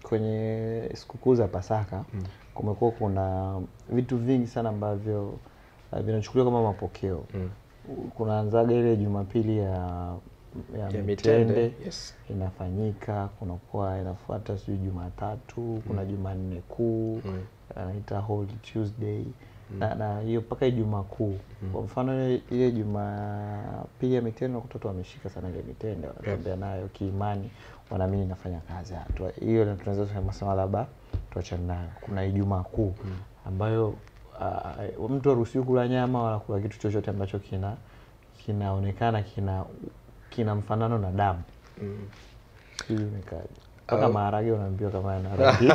Kwenye sikukuu za Pasaka kumekuwa kuna vitu vingi sana ambavyo vinachukuliwa kama mapokeo. Kunaanzaga ile Jumapili ya mitende. Yes. Inafanyika, kunakuwa inafuata sijui Jumatatu, kuna Jumanne kuu, anaita Holy Tuesday. Na hiyo mpaka Ijumaa kuu. Kwa mfano ile Jumapili ya mitende watoto wameshika sana ile mitende, wanatembea nayo kiimani, wanaamini inafanya kazi. Hiyo tunaweza kusema labda tuachane nayo. Kuna Ijumaa kuu ambayo mtu haruhusiwi kula nyama wala kula kitu chochote ambacho kinaonekana kina mfanano na damu. Hiyo imekaje? Mpaka maharage unaambiwa kama yana rangi.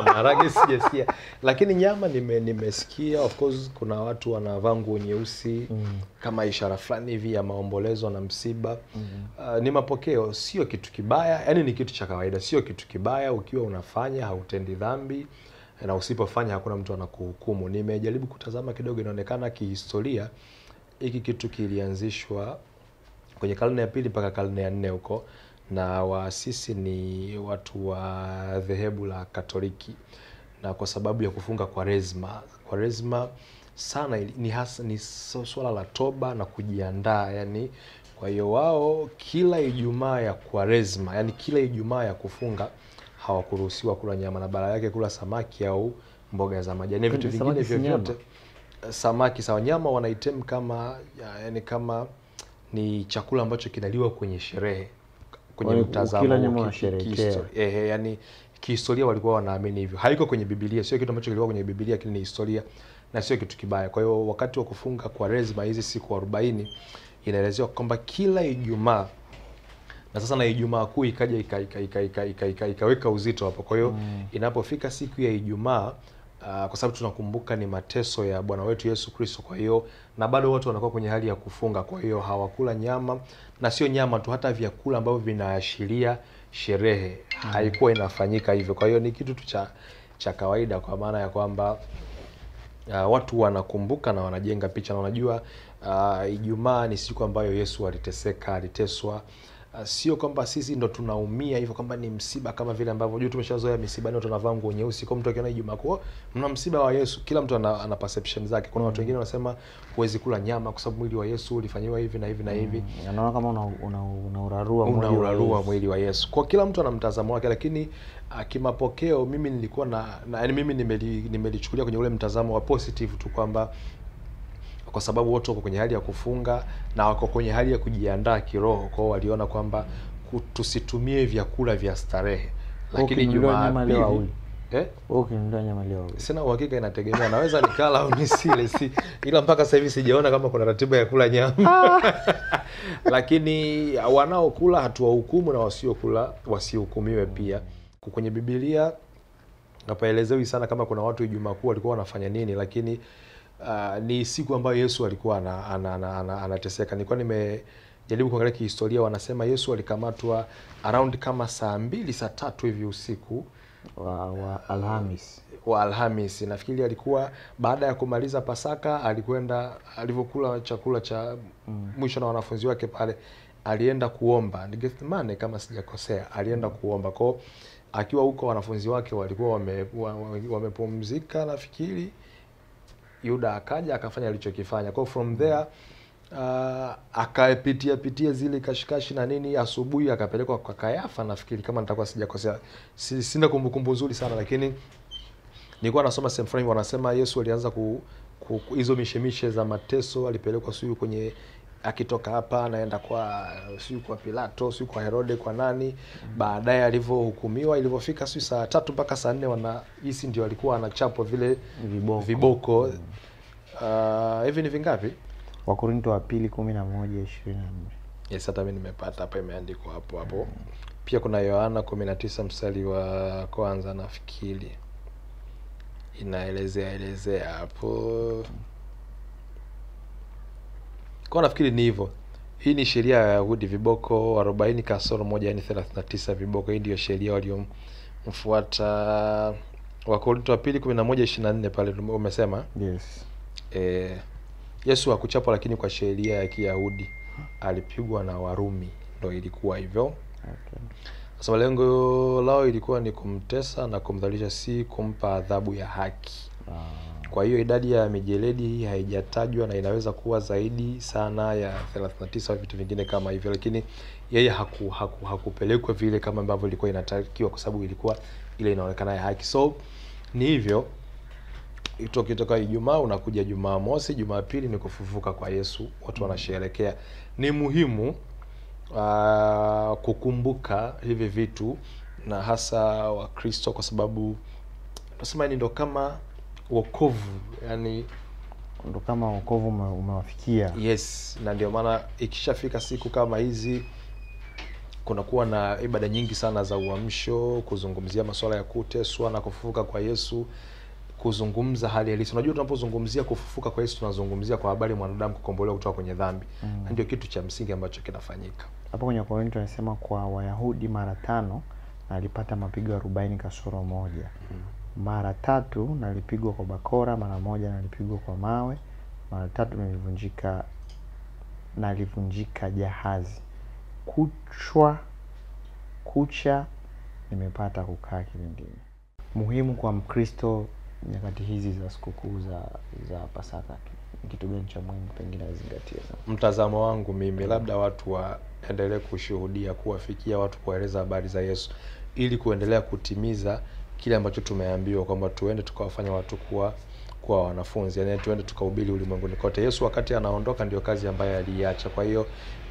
Maharage sijasikia. Lakini nyama nimesikia. Of course kuna watu wanavaa nguo nyeusi kama ishara fulani hivi ya maombolezo na msiba. Ni mapokeo, sio kitu kibaya. Yaani ni kitu cha kawaida, sio kitu kibaya. Ukiwa unafanya hautendi dhambi, na usipofanya hakuna mtu anakuhukumu. Nimejaribu kutazama kidogo, inaonekana kihistoria hiki kitu kilianzishwa kwenye karne ya 2 mpaka karne ya 4 huko, na waasisi ni watu wa dhehebu la Katoliki, na kwa sababu ya kufunga Kwaresma sana ni swala la toba na kujiandaa. Yani kwa hiyo wao kila Ijumaa ya Kwaresma, yani kila Ijumaa ya kufunga hawakuruhusiwa kula nyama, na badala yake kula samaki au mboga za majani, vitu vingine vyovyote. Samaki sawa, nyama wanaitem kama yani kama ni chakula ambacho kinaliwa kwenye sherehe, kwenye mtazamo wa kihistoria. Yani kihistoria walikuwa wanaamini hivyo. Haiko kwenye Biblia, sio kitu ambacho kilikuwa kwenye Biblia, lakini ni historia na sio kitu kibaya. Kwa hiyo wakati wa kufunga Kwaresma hizi siku 40 inaelezewa kwamba kila Ijumaa, na sasa na Ijumaa kuu ikaja ikaweka uzito hapo. Kwa hiyo inapofika siku ya Ijumaa, kwa sababu tunakumbuka ni mateso ya Bwana wetu Yesu Kristo, kwa hiyo na bado watu wanakuwa kwenye hali ya kufunga, kwa hiyo hawakula nyama, na sio nyama tu, hata vyakula ambavyo vinaashiria sherehe haikuwa inafanyika hivyo. Kwa hiyo ni kitu tu cha kawaida, kwa maana ya kwamba watu wanakumbuka na wanajenga picha, na wanajua Ijumaa ni siku ambayo Yesu aliteswa. Sio kwamba sisi ndo tunaumia hivyo kwamba ni msiba, kama vile ambavyo unajua tumeshazoea misiba ni tunavaa nguo nyeusi. Kwa mtu akiona Ijumaa kwa mna msiba wa Yesu, kila mtu ana perception zake. Kuna watu wengine wanasema huwezi kula nyama kwa sababu mwili wa Yesu ulifanywa hivi na hivi na hivi. Anaona kama unaurarua mwili wa Yesu. Kwa kila mtu ana mtazamo wake, lakini kimapokeo mimi nilikuwa yani mimi nimelichukulia kwenye ule mtazamo wa positive tu, kwamba kwa sababu wote wako kwenye hali ya kufunga na wako kwenye hali ya kujiandaa kiroho, kwa hiyo waliona kwamba tusitumie vyakula vya starehe. Lakini Jumapili ukinunua nyama leo, sina uhakika, inategemea, naweza nikala au nisile, ila mpaka sasa hivi sijaona kama kuna ratiba ya kula nyama. Lakini wanaokula hatuwahukumu, na wasiokula wasihukumiwe pia. Kwenye Biblia napaelezewi sana kama kuna watu Ijumaa kuu walikuwa wanafanya nini, lakini ni siku ambayo Yesu alikuwa anateseka. Nilikuwa nimejaribu kuangalia kihistoria, wanasema Yesu alikamatwa around kama saa 2 saa 3 hivi usiku wa Alhamisi. Nafikiri alikuwa baada ya kumaliza Pasaka, alivyokula chakula cha mwisho na wanafunzi wake pale, alienda kuomba. Ni Gethsemane kama sijakosea, alienda kuomba. Kwa akiwa huko wanafunzi wake walikuwa wamepumzika, nafikiri Yuda akaja akafanya alichokifanya. Kwa from there akapitia zile kashikashi na nini, asubuhi akapelekwa kwa Kayafa, nafikiri kama nitakuwa sijakosea. Sina kumbukumbu nzuri sana, lakini nilikuwa nasoma sehemu fulani wanasema Yesu alianza hizo mishemishe za mateso, alipelekwa suyu kwenye, akitoka hapa anaenda kwa Pilato, kwa Herode, kwa nani. Baadaye alivyohukumiwa, ilivyofika saa 3 mpaka saa 4 wanahisi ndio alikuwa anachapwa vile viboko. Hivi ni vingapi? Wakorintho wa pili 11:24. Yes, hata mimi nimepata hapa, imeandikwa hapo. Pia kuna Yohana 19 mstari wa kwanza, nafikiri inaelezea hapo. Kwa nafikiri ni hivyo. Hii ni sheria ya Wayahudi, viboko 40 kasoro 1, yani 39 viboko. Hii ndio sheria waliomfuata. Wakorintho wa pili 11:24 pale umesema? Yes. Yesu hakuchapwa, lakini kwa sheria ya Kiyahudi alipigwa na Warumi, ndio ilikuwa hivyo. Okay. Sasa lengo lao ilikuwa ni kumtesa na kumdhalilisha, si kumpa adhabu ya haki. Kwa hiyo idadi ya mijeledi hii haijatajwa na inaweza kuwa zaidi sana ya 39 au vitu vingine kama hivyo, lakini yeye hakupelekwa vile kama ambavyo ilikuwa inatakiwa, kwa sababu ilikuwa ile inaonekana ya haki. So ni hivyo, kutoka Ijumaa unakuja Jumamosi, Jumapili ni kufufuka kwa Yesu, watu wanasherehekea. Ni muhimu kukumbuka hivi vitu, na hasa Wakristo, kwa sababu tunasema ni ndo kama wokovu, yani ndo kama wokovu umewafikia. Yes, na ndio maana ikishafika siku kama hizi kunakuwa na ibada nyingi sana za uamsho, kuzungumzia masuala ya kuteswa na kufufuka kwa Yesu, kuzungumza hali halisi. Unajua, tunapozungumzia kufufuka kwa Yesu tunazungumzia kwa habari mwanadamu kukombolewa kutoka kwenye dhambi. Na ndio kitu cha msingi ambacho kinafanyika. Hapo kwenye Korinto anasema kwa Wayahudi mara 5 na alipata mapigo 40 kasoro moja. Mara 3 nalipigwa kwa bakora, mara 1 nalipigwa kwa mawe, mara 3 nalivunjika jahazi. Kucha nimepata kukaa kilindini. Muhimu kwa Mkristo nyakati hizi za sikukuu za Pasaka, kitu gani cha muhimu pengine azingatie? Mtazamo wangu mimi, labda watu waendelee kushuhudia, kuwafikia watu, kueleza habari za Yesu, ili kuendelea kutimiza kile ambacho tumeambiwa kwamba tuende tukawafanya watu kuwa wanafunzi, yani tuende tukahubiri ulimwenguni kote. Yesu wakati anaondoka ndio kazi ambayo aliacha. Kwa hiyo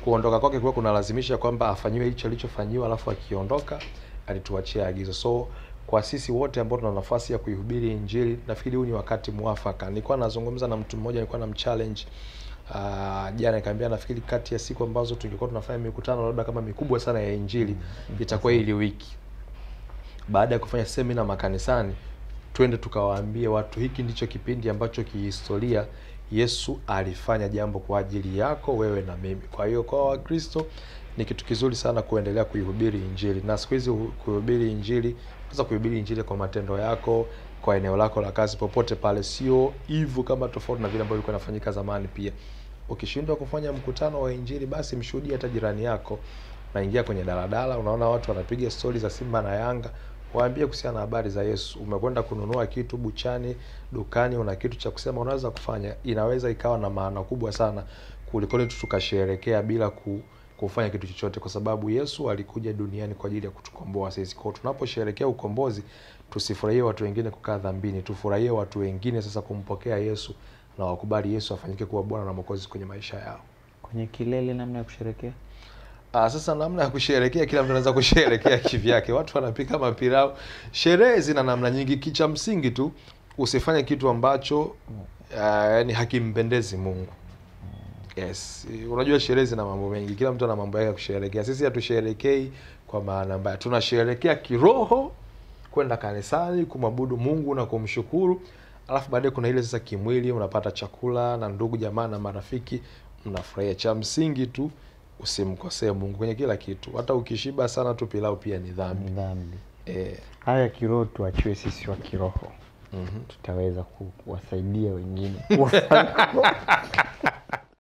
kuondoka kwake kwa kunalazimisha kwamba afanyiwe hicho alichofanyiwa, alafu akiondoka alituachia agizo. So kwa sisi wote ambao tuna nafasi ya kuihubiri Injili, nafikiri huu ni wakati muafaka. Nilikuwa nazungumza na mtu mmoja, nilikuwa namchallenge jana, nikamwambia nafikiri kati ya siku ambazo tungekuwa tunafanya mikutano labda kama mikubwa sana ya Injili itakuwa ile wiki. Baada ya kufanya semina makanisani, twende tukawaambie watu hiki ndicho kipindi ambacho kihistoria Yesu alifanya jambo kwa ajili yako wewe na mimi. Kwa hiyo kwa Wakristo ni kitu kizuri sana kuendelea kuihubiri Injili. Na siku hizi kuhubiri Injili, sasa kuhubiri Injili kwa matendo yako, kwa eneo lako la kazi, popote pale, sio hivyo kama tofauti na vile ambavyo ilikuwa inafanyika zamani. Pia ukishindwa kufanya mkutano wa Injili, basi mshuhudie hata jirani yako. Naingia kwenye daladala, unaona watu wanapiga stories za Simba na Yanga, waambie kuhusiana na habari za Yesu. Umekwenda kununua kitu buchani, dukani, una kitu cha kusema unaweza kufanya, inaweza ikawa na maana kubwa sana kuliko tukasherehekea bila kufanya kitu chochote, kwa sababu Yesu alikuja duniani kwa ajili ya kutukomboa sisi. Kwa tunaposherehekea ukombozi, tusifurahie watu wengine kukaa dhambini, tufurahie watu wengine sasa kumpokea Yesu na wakubali Yesu afanyike kuwa Bwana na Mwokozi kwenye maisha yao. Kwenye kilele namna ya kusherehekea? Sasa namna ya kusherehekea, kila mtu anaweza kusherehekea kivyake. Watu wanapika mapirao. Sherehe zina namna nyingi. Kicha msingi tu usifanye kitu ambacho yani hakimpendezi Mungu. Yes. Unajua sherehe zina mambo mengi. Kila mtu ana mambo yake ya kusherehekea. Sisi hatusherehekei kwa maana mbaya. Tunasherehekea kiroho, kwenda kanisani kumwabudu Mungu na kumshukuru. Alafu baadaye kuna ile sasa kimwili, unapata chakula na ndugu jamaa na marafiki, mnafurahia. Cha msingi tu usimkosee Mungu kwenye kila kitu. Hata ukishiba sana tu pilau pia ni dhambi. Haya kiroho tuachiwe sisi wa kiroho. Tutaweza kuwasaidia wengine.